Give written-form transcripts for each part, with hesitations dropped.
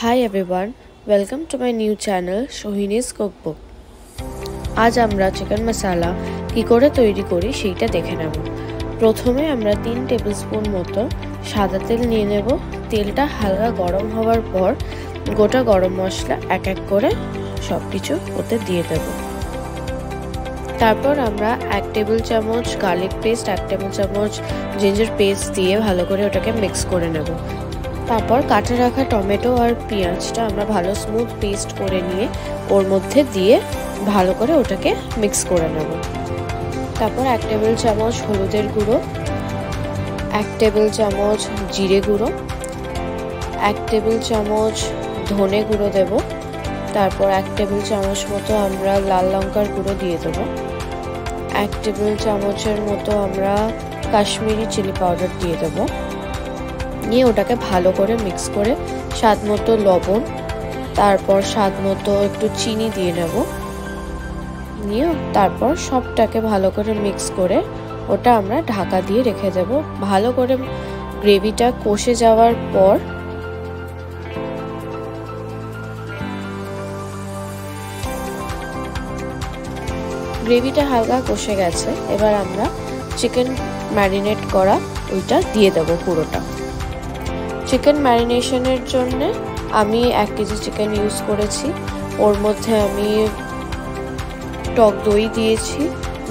Hi everyone, welcome to my new channel Shohini's Cookbook. আজ আমরা chicken মশলা কি করে তৈরি করি সেইটা দেখে নেব। প্রথমে আমরা 3 টেবিলস্পুন মতো সাদা তেল নিয়ে নেব। তেলটা হালকা গরম হওয়ার পর গোটা গরম মশলা এক এক করে সবকিছু ওতে দিয়ে দেব। তারপর আমরা 1 টেবিল চামচ গার্লিক পেস্ট, 1 টেবিল চামচ জিঞ্জার পেস্ট দিয়ে ভালো করে ওটাকে মিক্স করে নেব। তারপর কাটা রাখা টমেটো আর পেঁয়াজটা আমরা ভালো স্মুথ পেস্ট করে নিয়ে ওর মধ্যে দিয়ে ভালো করে ওটাকে মিক্স করে নেব। তারপর 1 টেবিল চামচ হলুদের গুঁড়ো, 1 টেবিল চামচ জিরে গুঁড়ো, 1 টেবিল চামচ ধনে গুঁড়ো দেব। তারপর 1 টেবিল চামচ মতো আমরা লাল লঙ্কার গুঁড়ো দিয়ে দেব। 1 টেবিল চামচের মতো আমরা কাশ্মীরি চিলি পাউডার দিয়ে দেব। নিয়ে ওটাকে ভালো করে মিক্স করে স্বাদ মতো লবণ, তারপর স্বাদ মতো একটু চিনি দিয়ে নেব। নিয়ে তারপর সবটাকে ভালো করে মিক্স করে ওটা আমরা ঢাকা দিয়ে রেখে দেব। ভালো করে গ্রেভিটা কষে যাওয়ার পর গ্রেভিটা হালকা কষে গেছে, এবার আমরা চিকেন ম্যারিনেট করা ওইটা দিয়ে দেব পুরোটা। চিকেন ম্যারিনেশনের জন্য আমি 1 কেজি চিকেন ইউজ করেছি। ওর মধ্যে আমি টক দই দিয়েছি,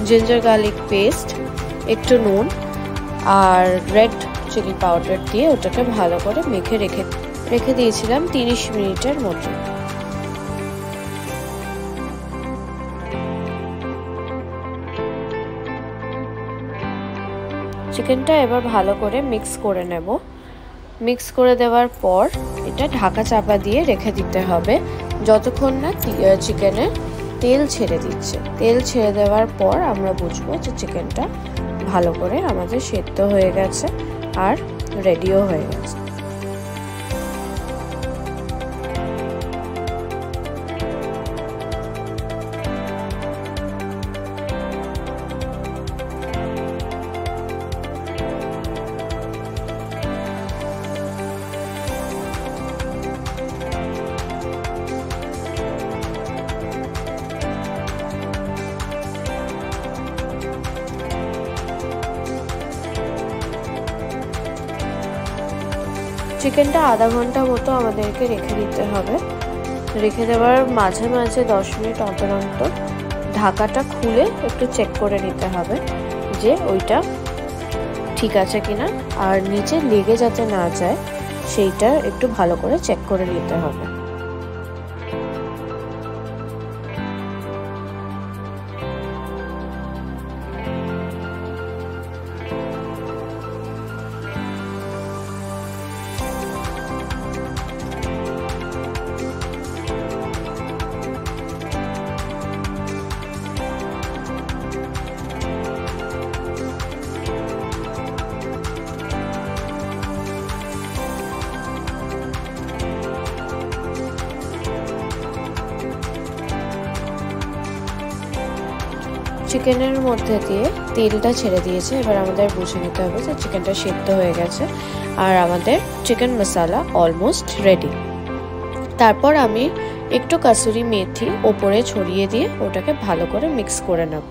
জিঞ্জার গার্লিক পেস্ট, একটু নুন আর রেড চিলি পাউডার দিয়ে ওটাকে ভালো করে মেখে রেখে দিয়েছিলাম 30 মিনিটের মতো। চিকেনটা এবার ভালো করে মিক্স করে নেব। মিক্স করে দেওয়ার পর এটা ঢাকা চাপা দিয়ে রেখে দিতে হবে যতক্ষণ না চিকেনে তেল ছেড়ে দিচ্ছে। তেল ছেড়ে দেওয়ার পর আমরা বুঝবো যে চিকেনটা ভালো করে আমাদের সেদ্ধ হয়ে গেছে আর রেডিও হয়ে গেছে। চিকেনটা আধা ঘন্টা মতো আমাদেরকে রেখে দিতে হবে। রেখে দেওয়ার মাঝে মাঝে 10 মিনিট অন্তর অন্তর ঢাকাটা খুলে একটু চেক করে নিতে হবে যে ওইটা ঠিক আছে কিনা, আর নিচে লেগে যাতে না যায় সেইটা একটু ভালো করে চেক করে নিতে হবে। চিকেনের মধ্যে দিয়ে তেলটা ছেড়ে দিয়েছে, এবার আমাদের বুঝে নিতে হবে যে চিকেনটা সেদ্ধ হয়ে গেছে আর আমাদের চিকেন মশলা অলমোস্ট রেডি। তারপর আমি একটু কাসুরি মেথি ওপরে ছড়িয়ে দিয়ে ওটাকে ভালো করে মিক্স করে নেব।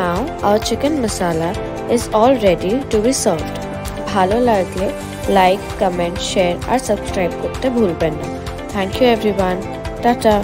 Now our chicken masala is all ready to be served. ভালো লাগলে লাইক, কমেন্ট, শেয়ার আর সাবস্ক্রাইব করতে ভুলবেন না। Thank you everyone. Tata.